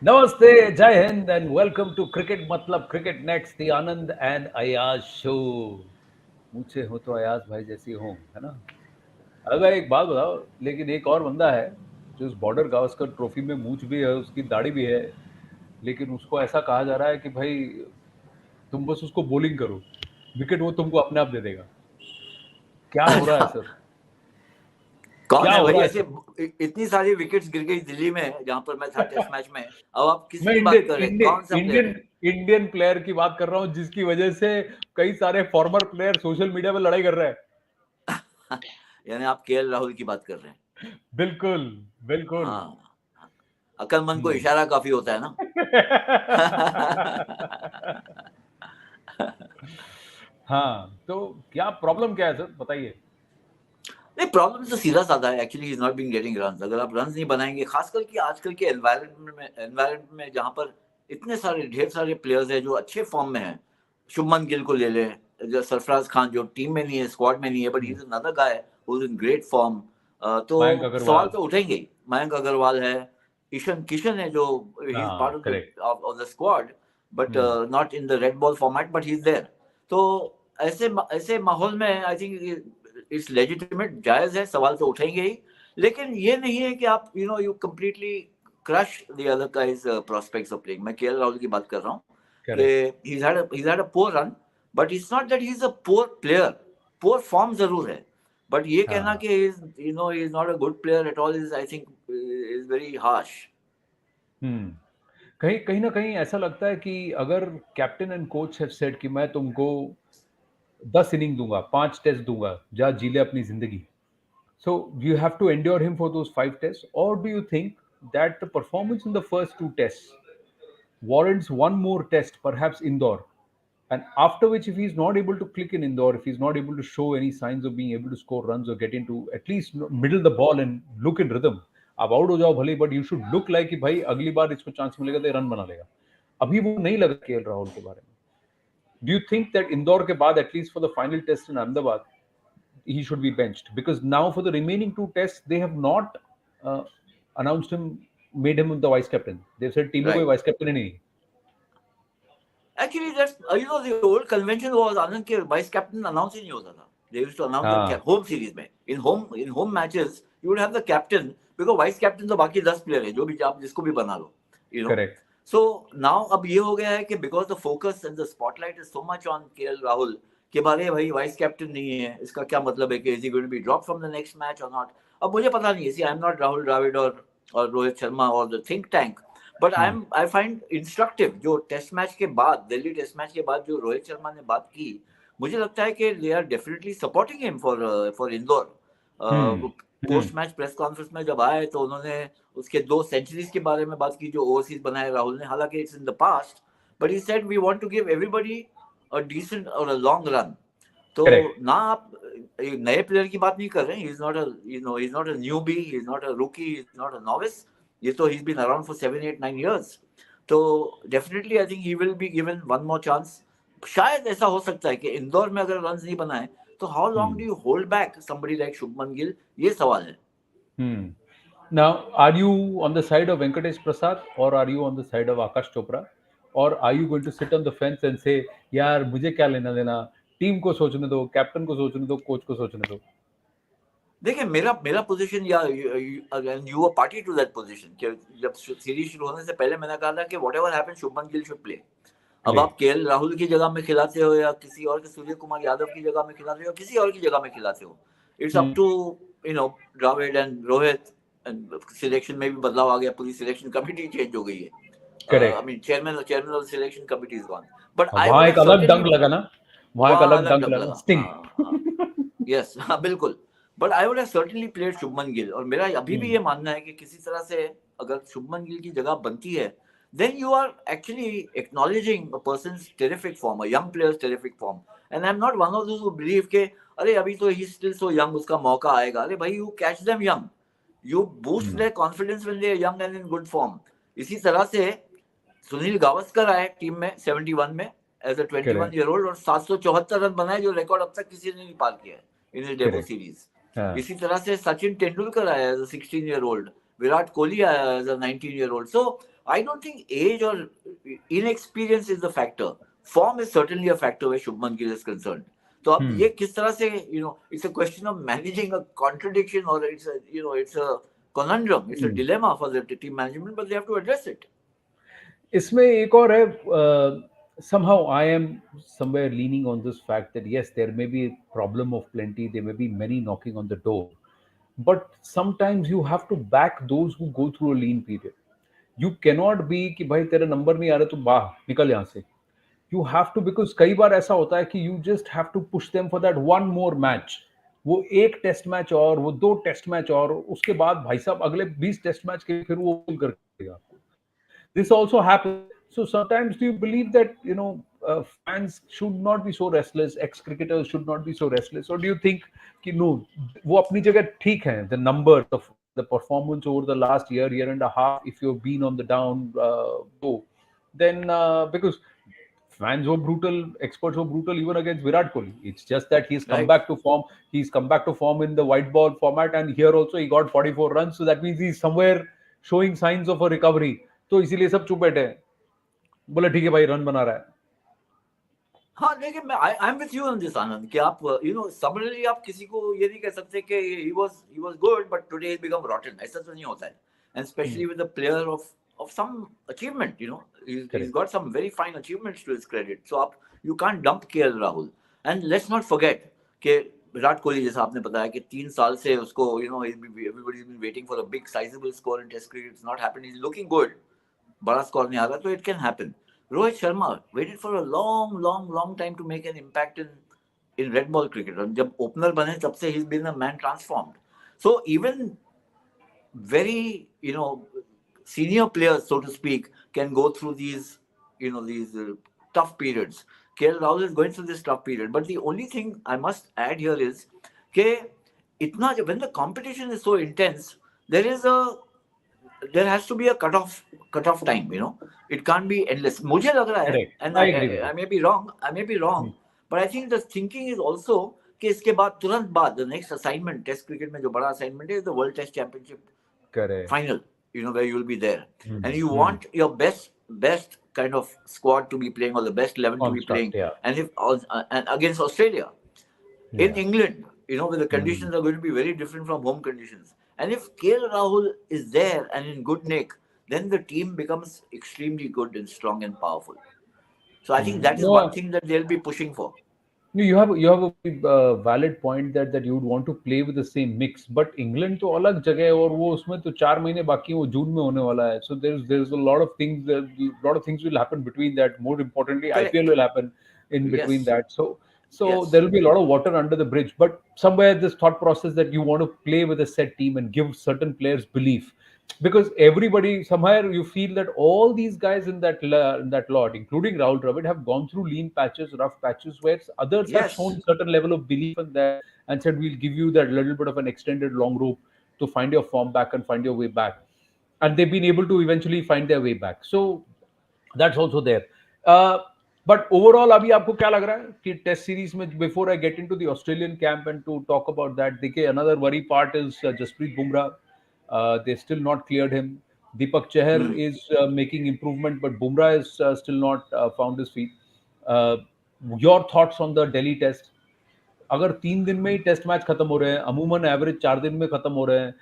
नमस्ते, जय हिंद एंड वेलकम टू क्रिकेट मतलब cricket next the Anand and Ayaz show. मुझसे हो तो अयाज भाई जैसी हो, है ना? अगर एक बात बताओ, लेकिन एक और बंदा है जो उस बॉर्डर गावस्कर ट्रॉफी में मूंछ भी है, उसकी दाढ़ी भी है, लेकिन उसको ऐसा कहा जा रहा है कि भाई तुम बस उसको बॉलिंग करो, विकेट वो तुमको अपने आप दे देगा। क्या हो रहा है अच्छा, सर? कौन क्या है हो भाई रहा है ऐसे? सर? इतनी सारी विकेट्स गिर गई दिल्ली में जहां पर मैं था टेस्ट मैच में। अब आप मैं किसकी बात इंडियन कर रहे हैं? कौन सा इंडियन प्लेयर इंडियन है? इंडियन प्लेयर की बात कर रहा हूँ, जिसकी वजह से कई सारे फॉर्मर प्लेयर सोशल मीडिया पे लड़ाई कर रहे हैं। यानी आप केएल राहुल की बात कर रहे हैं? बिल्कुल, बिल्कुल। हाँ, अक्लमंद को हुँ। इशारा काफी होता है ना। हाँ, तो क्या प्रॉब्लम क्या है सर? बताइए। नहीं, प्रॉब्लम तो सीधा साधा है। Actually is not being getting run. अगर आप रन नहीं बनाएंगे, खासकर कि आजकल के एनवायरनमेंट में जहां पर इतने सारे ढेर सारे प्लेयर्स हैं जो अच्छे फॉर्म में हैं। शुभमन गिल को ले लें, जो सरफराज खान जो टीम में नहीं है, स्क्वाड में नहीं है, but he hmm, is another guy who is in great form. तो मयंक सवाल अग्रवाल। तो उठेंगे ही। मयंक अग्रवाल है, ईशन किशन है, जो ही इज हाँ, part correct. Of the squad, but हुँ, not in the red ball format, but he is there. तो ऐसे ऐसे माहौल में आई थिंक इट्स लेजिटिमेट, जायज है, सवाल तो उठेंगे ही। लेकिन ये नहीं है कि आप you completely crush the other guys prospects of playing. मैं केएल राहुल की बात कर रहा हूँ कि correct. he's had a poor run, but it's not that he's a poor player. poor form जरूर है, बट ये कहना हाँ। कि he is not a good player at all is, I think, is very harsh. हुँ। कहीं कहीं न कहीं ऐसा लगता है कि अगर captain and coach have said कि मैं तुमको 10 इनिंग दूँगा, 5 टेस्ट दूँगा, जा जी ले अपनी ज़िंदगी। So you have to endure him for those 5 tests, or do you think that the performance in the first 2 tests warrants one more test, perhaps Indore, and after which, if he's not able to click in Indore, if he's not able to show any signs of being able to score runs or get into at least middle the ball and look in rhythm, आप out हो जाओ भले, but you should look like कि भाई अगली बार इसको chance मिलेगा तो रन बना लेगा। अभी वो नहीं लगा केएल राहुल के बारे में। Do you think that Indore के बाद at least for the final test in Ahmedabad he should be benched, because now for the remaining 2 tests they have not uh, announced him, made him the vice captain. They've said team में कोई Right. vice captain ही नहीं है। Actually, that's the old convention was आनंद के vice captain announce ही नहीं होता था. They used to announce the हाँ, home series में. In home matches, you would have the captain, because vice captain तो बाकी 10 प्लेयर है, जो भी आप जिसको भी बना लो. You know. Correct. So now अब ये हो गया है कि because the focus and the spotlight is so much on KL Rahul कि बारे भाई वाइस कैप्टन नहीं है, इसका क्या मतलब है कि is he going to be dropped from the next match or not? अब मुझे पता नहीं है. See, I'm not Rahul Dravid और रोहित शर्मा और the think tank. But I find instructive जो टेस्ट मैच के बाद, दिल्ली टेस्ट मैच के बाद जो रोहित शर्मा ने बात की, मुझे लगता है कि they are definitely supporting him for Indore. Hmm. Post match press conference में जब आए तो उन्होंने उसके 2 सेंचुरीज के बारे में बात की जो ओवरसीज बनाए राहुल ने. हालांकि it's in the past, but he said we want to give everybody a decent or a long run. तो करेक्ट। ना आप एक नए प्लेयर की बात नहीं कर रहे हैं. He is not a newbie, he is not a rookie, he is not a novice. ये तो he's been around for 7 8 9 years. तो definitely I think he will be given one more chance. शायद ऐसा हो सकता है कि इंदौर में अगर रन नहीं बनाए तो how long do hmm. You hold back somebody like Shubman Gill, ये सवाल है. हम्म। Now, are you on the side of Venkatesh Prasad, or are you on the side of Akash Chopra, or are you going to sit on the fence and say यार मुझे क्या लेना देना, team को सोचने दो, कैप्टन को सोचने दो, कोच को सोचने दो? देखिए, मेरा मेरा पोजीशन, या you are party to that position, कि जब सीरीज शुरू होने से पहले मैंने कहा था कि whatever happen Shubman Gill should play. अब प्ले। आप केएल राहुल की जगह में खिलाते हो या किसी और के, सूर्य कुमार यादव की जगह में खिलाते हो या किसी और की जगह में खिलाते हो, it's up hmm. To Dravid and Rohit. Selection में भी बदलाव आ गया, पूरी सिलेक्शन कमिटी चेंज हो गई है. आई correct. Mean chairman of selection committee is gone. But I वहां वुड हैव एक अलग सर्टेनली, डंक लगा ना, वहां एक वहां अलग अलग डंक डंग लगा, लगा. स्टिंग। हाँ, हाँ. यस, हाँ, बिल्कुल. But I would have certainly played Shubman Gill. और मेरा अभी भी ये मानना है कि किसी तरह से अगर शुभमन गिल की जगह बनती है, then you are actually acknowledging a person's terrific form, a young player's terrific form. And I'm not one of those who believe के अरे अभी तो he's still so young, उसका मौका आएगा. अरे भाई, you catch them young, you boost their confidence when they are young and in good form. इसी तरह से सुनील गावस्कर आए टीम में 71 में as a 21 correct. Year old और 774 रन बनाए, जो रिकॉर्ड अब तक किसी ने नहीं पार किया है in his debut correct. Series. हाँ। इसी तरह से सचिन तेंदुलकर आया as a 16 year old. Virat Kohli आया as a 19 year old. So I don't think age or inexperience is the factor. Form is certainly a factor where Shubman Gill is concerned. तो अब ये किस तरह से, it's a question of managing a contradiction, or it's a conundrum, it's a dilemma for the team management, but they have to address it. इसमें एक और है, somehow I am somewhere leaning on this fact that yes, there may be a problem of plenty, there may be many knocking on the door, but sometimes you have to back those who go through a lean period. You cannot be कि भाई तेरा number नहीं आ रहा तो बाहर निकल यहाँ से. You have to, because कई बार ऐसा होता है कि you just have to push them for that one more match. वो एक टेस्ट मैच और वो 2 टेस्ट मैच और उसके बाद भाई साहब अगले 20 टेस्ट मैच के फिर वो करके आपको. This also happens. So sometimes do you believe that fans should not be so restless, ex-cricketers should not be so restless, or do you think कि no, वो अपनी जगह ठीक है, the numbers of the performance over the last year and a half, if you've been on the down go, then because fans were brutal, experts were brutal even against Virat Kohli. It's just that he's come back to form. He's come back to form in the white ball format, and here also he got 44 runs. So that means he's somewhere showing signs of a recovery. तो इसीलिए सब चुप बैठे हैं, बोले ठीक है भाई रन बना रहा है. हाँ देखिए, मैं I am with you on this Anand, कि आप समरली आप किसी को ये नहीं कह सकते कि he was good but today he become rotten. ऐसा तो नहीं होता है, and specially with a player of some achievement, he's got some very fine achievements to his credit. So आप you can't dump KL Rahul. And let's not forget कि विराट कोहली, जैसा आपने बताया कि 3 साल से उसको everybody's been waiting for a big sizable score in test cricket. It's not happened. He's looking good. बड़ा स्कोर नहीं आ रहा, तो it can happen. Rohit Sharma waited for a long time to make an impact in red ball cricket. And जब opener बने तब से he's been a man transformed. So even very senior players, so to speak, can go through these tough periods. KL Rahul is going through this tough period. But the only thing I must add here is that when the competition is so intense, there has to be a cutoff time. It can't be endless. मुझे लग रहा है, and I may be wrong, but I think the thinking is also कि इसके बाद तुरंत बाद the next assignment, test cricket में जो बड़ा assignment है, the World Test Championship final, where you will be there, and you want your best kind of squad to be playing, or the best 11 to be playing, and against Australia, in England, where the conditions are going to be very different from home conditions. And if KL Rahul is there and in good nick, then the team becomes extremely good and strong and powerful. So I think that is one thing that they'll be pushing for. No, you have a valid point that you would want to play with the same mix, but England तो अलग जगह है और वो उसमें तो 4 महीने बाकी वो जून में होने वाला है. So there's a lot of things will happen between that. More importantly, correct. IPL will happen in between that. So there will be a lot of water under the bridge. But somewhere this thought process that you want to play with a set team and give certain players belief, because everybody somewhere you feel that all these guys in that lot, including Rahul Dravid, have gone through lean patches, rough patches, where others have shown certain level of belief in that and said we'll give you that little bit of an extended long rope to find your form back and find your way back, and they've been able to eventually find their way back. So that's also there. But overall, अभी आपको क्या लग रहा है कि test series में, before I get into the Australian camp and to talk about that, देखिए another worry part is Jasprit Bumrah. They still not cleared him. Deepak Chahar is making improvement, but Bumrah is still not found his feet. Your thoughts on the Delhi test? अगर 3 दिन में ही test match खत्म हो रहे हैं, अमूमन average 4 दिन में खत्म हो रहे हैं,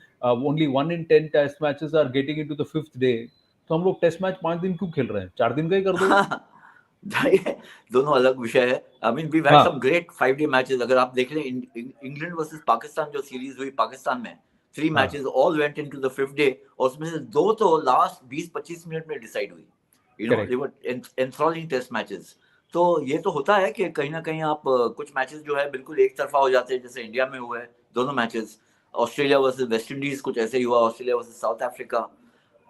only 1 in 10 test matches are getting into the 5th day, तो हम लोग टेस्ट मैच 5 दिन क्यों खेल रहे हैं? 4 दिन का ही कर दो. दोनों अलग विषय है. I mean, we've had some great 5-day matches. अगर आप देख लें इंग्लैंड वर्सेस पाकिस्तान जो सीरीज हुई पाकिस्तान में, 3 matches all went into the 5th day, और उसमें से 2 तो लास्ट 20-25 मिनट में डिसाइड हुई. They were enthralling test matches. तो ये तो होता है कि कहीं ना कहीं आप कुछ मैचेस जो है बिल्कुल एक तरफा हो जाते हैं, जैसे इंडिया में हुआ है दोनों matches. Australia versus West Indies कुछ ऐसे ही हुआ, Australia versus South Africa.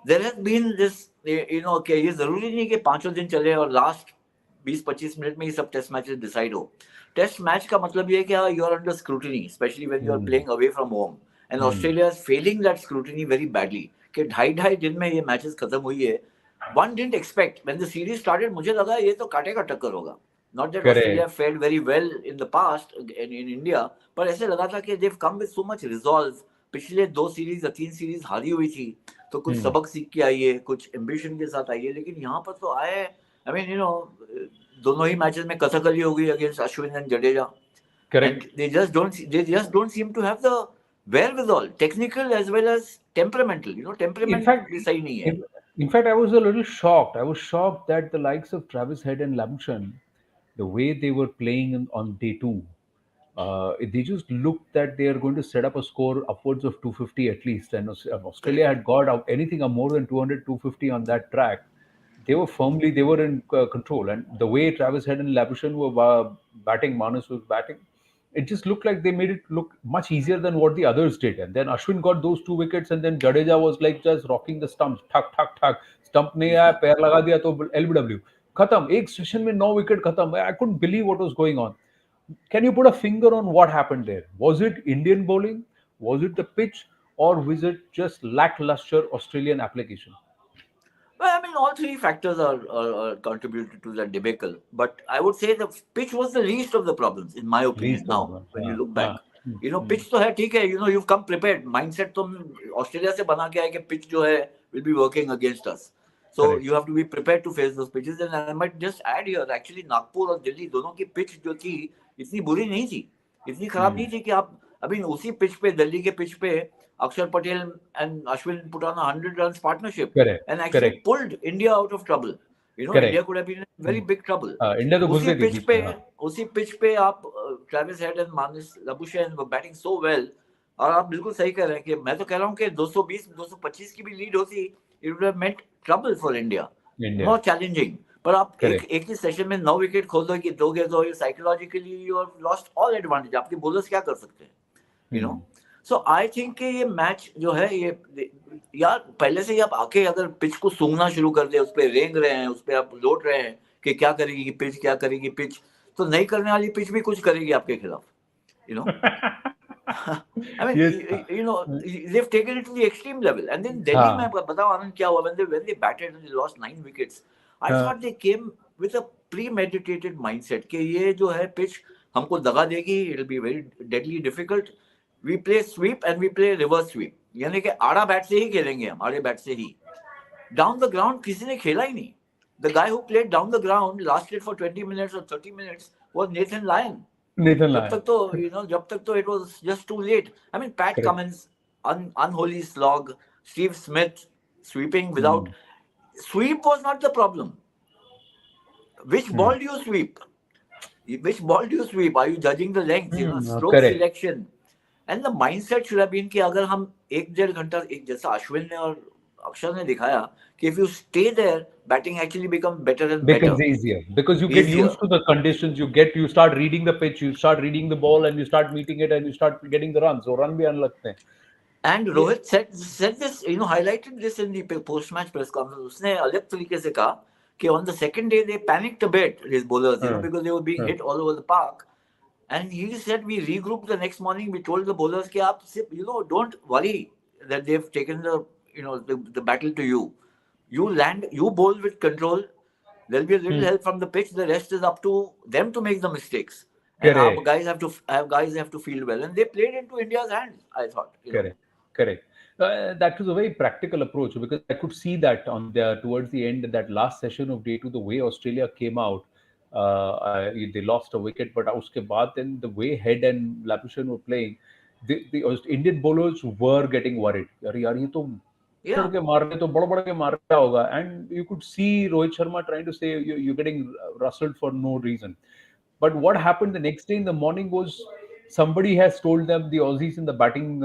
There has been this कि ये जरूरी नहीं कि 5 दिन चले और लास्ट 20-25 मिनट में ही सब टेस्ट मैचेस डिसाइड हो. टेस्ट मैच का मतलब ये है कि you are under scrutiny, specially when you are playing away from home, and Australia is failing that scrutiny very badly. कि 2.5 दिन में ये मैचेस खत्म हुई है. One didn't expect when the series started. मुझे लगा ये तो काटे का टक्कर होगा. Not that Australia fared very well in the past in India, पर ऐसे लगा था कि they've come with so much resolve. पिछले 2 सीरीज या 3 सीरीज हारी हुई थी, तो कुछ सबक सीख के आइए, कुछ एम्बिशन के साथ आइए, लेकिन यहाँ पर तो आए, आई मीन यू नो, दोनों ही मैचेस में कथकली हो गई against Ashwin and Jadeja, Correct. and they just don't seem to have the wherewithal, technical as well as temperamental. In Temperament fact, भी सही नहीं है. in fact, I was a little shocked. I was shocked that the likes of Travis Head and Labuschagne, the way they were playing on day two, they just looked that they are going to set up a score upwards of 250 at least. And Australia had got out anything more than 200, 250 on that track. They were in control. And the way Travis Head and Labuschagne were batting, Manus was batting, it just looked like they made it look much easier than what the others did. And then Ashwin got those 2 wickets, and then Jadeja was like just rocking the stumps, thak thak thak. Stump नहीं आया, पैर लगा दिया तो LBW खत्म. एक session में 9 wicket खत्म. I couldn't believe what was going on. Can you put a finger on what happened there? Was it Indian bowling? Was it the pitch? Or was it just lackluster Australian application? Well, I mean, all three factors are contributed to that debacle. But I would say the pitch was the least of the problems, in my opinion. Least Now, problem. when you look back, Hmm. pitch तो है, ठीक है. You've come prepared. Mindset तुम Australia से बना के आए कि pitch जो है will be working against us. So Correct. you have to be prepared to face those pitches. And I might just add here, actually, Nagpur और दिल्ली दोनों की pitch जो थी, इतनी बुरी नहीं थी, इतनी खराब नहीं Hmm. थी कि आप अभी उसी pitch पे, दिल्ली के pitch पे, Akshar Patel and Ashwin put on a 100 runs partnership Correct. and actually Correct. pulled India out of trouble. India Correct. could have been in very Hmm. big trouble. India तो घुस उसी गई थी pitch बीच पे में. हाँ. उसी पिच पे आप ट्रेविस हेड एंड मानिस लबुशेन वर बैटिंग सो वेल. और आप बिल्कुल सही कह रहे हैं कि मैं तो कह रहा हूं कि 220 225 की भी लीड होती, it would have meant trouble for India, India. More challenging. पर आप एक करेक्ट. एक ही सेशन में 9 विकेट खो दोगे तो psychologically you have lost all advantage. आपके बॉलर्स क्या कर सकते हैं, you know. So I think कि ये मैच जो है, ये यार पहले से ही आप आके अगर पिच को सूंघना शुरू कर दे, उस पर रेंग रहे हैं, उस पर आप लौट रहे हैं कि क्या करेगी पिच, क्या करेगी पिच, तो नहीं करने वाली पिच भी कुछ करेगी आपके खिलाफ, यू नो. I mean, ये था. they've taken it to the extreme level. And then Delhi में हाँ. बताओ आनंद क्या हुआ, when they batted and they lost 9 wickets. I thought they came with a premeditated mindset कि ये जो है pitch हमको दगा देगी, it'll be very deadly difficult. We play sweep and we play reverse sweep. यानी कि आड़ा बैट से ही खेलेंगे हम, आड़े बैट से ही. Down the ground किसी ने खेला ही नहीं. The guy who played down the ground lasted for 20 minutes or 30 minutes was Nathan Lyon. Nathan जब लायन. तक तो जब तक तो it was just too late. I mean, Pat correct. Cummins, unholy slog, Steve Smith sweeping without sweep was not the problem. Which ball do you sweep? Which ball do you sweep? Are you judging the length? Stroke correct. selection. And the mindset should have been कि अगर हम 1-1.5 घंटा, एक जैसा अश्विन ने और अक्षर ने दिखाया कि if you stay there, batting actually becomes better and better. Becomes easier because you get Easier. used to the conditions. You start reading the pitch, you start reading the ball, and you start meeting it, and you start getting the runs. So run भी आने लगते हैं. And Rohit said this, highlighted this in the post-match press conference. उसने अलग तरीके से कहा कि on the second day they panicked a bit, his bowlers, because they were being hit all over the park. And he said we regrouped the next morning. We told the bowlers कि आप don't worry that they've taken the battle to you. You land, you bowl with control. There'll be a little help from the pitch. The rest is up to them to make the mistakes. And our guys have to field well. And they played into India's hands, I thought. Correct. That was a very practical approach because I could see that towards the end, that last session of day two, the way Australia came out, they lost a wicket, but uske baad then the way Head and Labuschagne were playing, the Indian bowlers were getting worried. अरे यार ये तो चढ़ के मार रहे तो बड़ा के मार रहा होगा. And you could see Rohit Sharma trying to say you're getting rustled for no reason. But what happened the next day in the morning was somebody has told them, the Aussies in the batting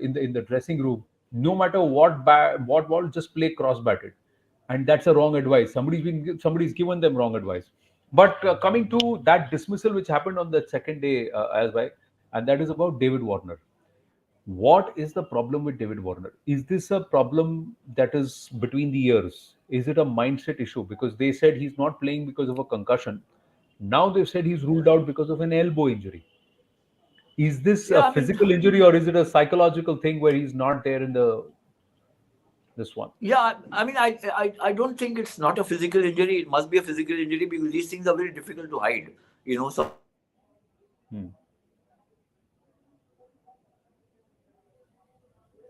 in the dressing room, no matter what ball, just play cross batted, and that's a wrong advice. Somebody's given them wrong advice. But coming to that dismissal which happened on the second day, as well, and that is about David Warner. What is the problem with David Warner? Is this a problem that is between the ears? Is it a mindset issue? Because they said he's not playing because of a concussion. Now they've said he's ruled out because of an elbow injury. Is this a Yeah, I mean, physical injury or is it a psychological thing where he's not there in this one? yeah, I mean, I don't think it's not a physical injury. It must be a physical injury because these things are very difficult to hide. So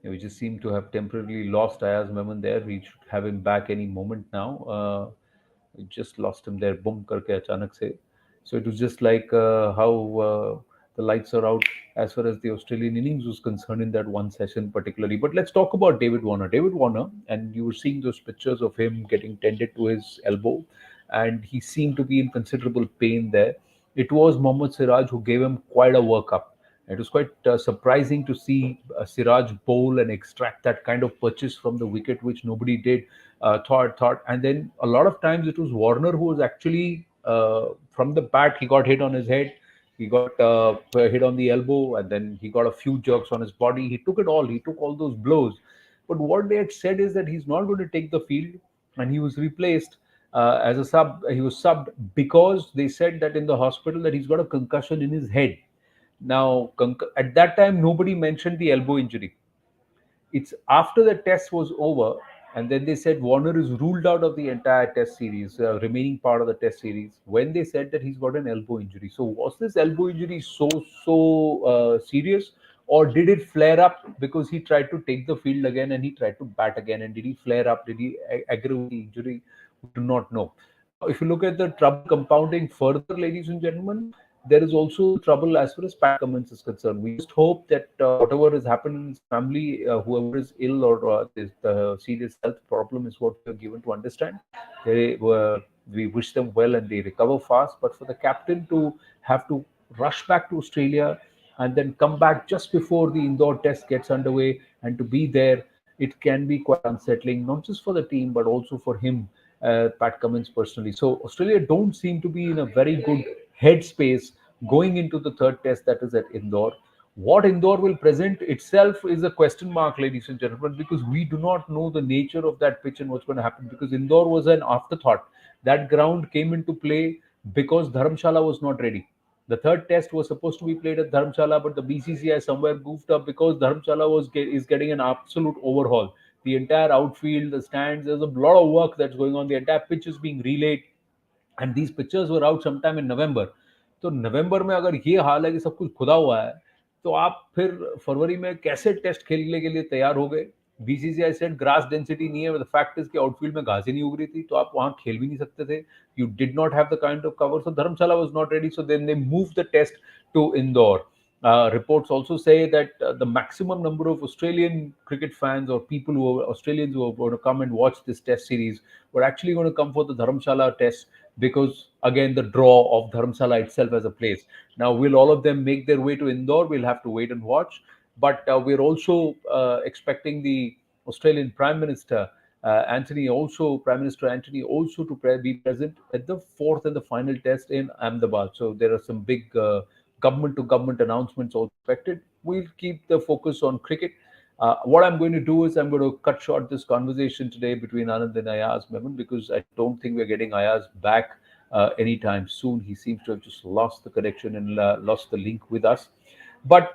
We just seem to have temporarily lost Ayaz Memon there. We should have him back any moment now. We just lost him there, boom, karke achanak se. So it was just like how the lights are out as far as the Australian innings was concerned in that one session particularly. But let's talk about David Warner. David Warner, and you were seeing those pictures of him getting tended to his elbow, and he seemed to be in considerable pain there. It was Mohammad Siraj who gave him quite a workup. It was quite surprising to see Siraj bowl and extract that kind of purchase from the wicket, which nobody did. Thought, and then a lot of times it was Warner who was actually from the bat. He got hit on his head, he got hit on the elbow, and then he got a few jerks on his body. He took it all. He took all those blows. But what they had said is that he's not going to take the field, and he was replaced as a sub. He was subbed because they said that in the hospital that he's got a concussion in his head. Now, at that time, nobody mentioned the elbow injury. It's after the test was over, and then they said Warner is ruled out of the entire test series, remaining part of the test series, when they said that he's got an elbow injury. So, was this elbow injury so serious, or did it flare up because he tried to take the field again and he tried to bat again? And did he flare up? Did he aggravate the injury? We do not know. Now, if you look at the trouble compounding further, ladies and gentlemen, there is also trouble as far as Pat Cummins is concerned. We just hope that whatever has happened in his family, whoever is ill or this serious health problem is what we are given to understand. We wish them well and they recover fast. But for the captain to have to rush back to Australia and then come back just before the indoor test gets underway and to be there, it can be quite unsettling, not just for the team but also for him, Pat Cummins personally. So Australia don't seem to be in a very good headspace going into the third test, that is at Indore. What Indore will present itself is a question mark, ladies and gentlemen, because we do not know the nature of that pitch and what's going to happen. Because Indore was an afterthought. That ground came into play because Dharamshala was not ready. The third test was supposed to be played at Dharamshala, but the BCCI somewhere goofed up because Dharamshala is getting an absolute overhaul. The entire outfield, the stands, there's a lot of work that's going on. The entire pitch is being relayed, and these pictures were out sometime in November. तो नवंबर में अगर ये हाल है कि सब कुछ खुदा हुआ है, तो आप फिर फरवरी में कैसे टेस्ट खेलने के लिए तैयार हो गए? बीसीसीआई सेड ग्रास डेंसिटी नहीं है, द फैक्ट इज कि आउटफील्ड में घास ही नहीं उग रही थी, तो आप वहां खेल भी नहीं सकते थे. You did not have the kind of cover, so Dharamshala was not ready, so then they move the test to Indore. Reports also say that the maximum number of Australian cricket fans or people who are Australians who are going to come and watch this test series were actually going to come for the Dharamshala test because, again, the draw of Dharamshala itself as a place. Now, will all of them make their way to Indore? We'll have to wait and watch. But we're also expecting the Australian Prime Minister, Prime Minister Anthony, also to be present at the fourth and the final test in Ahmedabad. So there are some big government to government announcements also expected. We'll keep the focus on cricket. What I'm going to do is I'm going to cut short this conversation today between Anand and Ayaz Memon because I don't think we're getting Ayaz back anytime soon. He seems to have just lost the connection and lost the link with us. But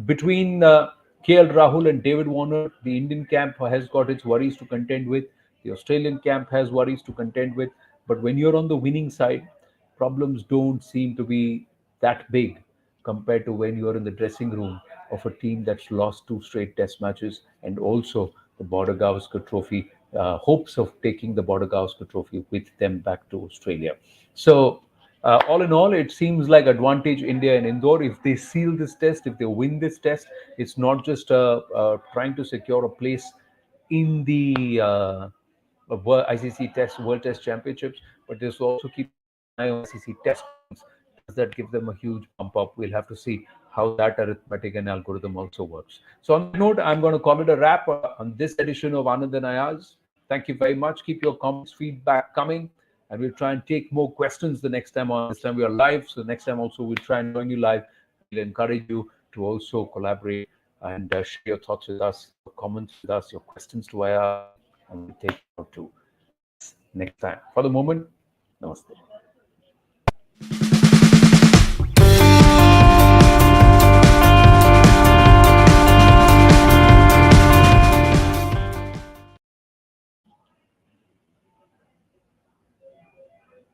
between KL Rahul and David Warner, the Indian camp has got its worries to contend with. The Australian camp has worries to contend with. But when you're on the winning side, problems don't seem to be that big compared to when you're in the dressing room of a team that's lost two straight test matches and also the Border Gavaskar Trophy, hopes of taking the Border Gavaskar Trophy with them back to Australia. So, all in all, it seems like advantage India and Indore. If they seal this test, if they win this test, it's not just trying to secure a place in the ICC Test World Test Championships, but this will also keep an eye on ICC Test points. Does that give them a huge bump up? We'll have to see how that arithmetic and algorithm also works. So on that note, I'm going to call it a wrap on this edition of Anand and Ayaz. Thank you very much. Keep your comments, feedback coming, and we'll try and take more questions the next time on. This time we are live, so next time also we'll try and join you live. We'll encourage you to also collaborate and share your thoughts with us, your comments with us, your questions to Ayaz, and we'll take it out to next time. For the moment, namaste.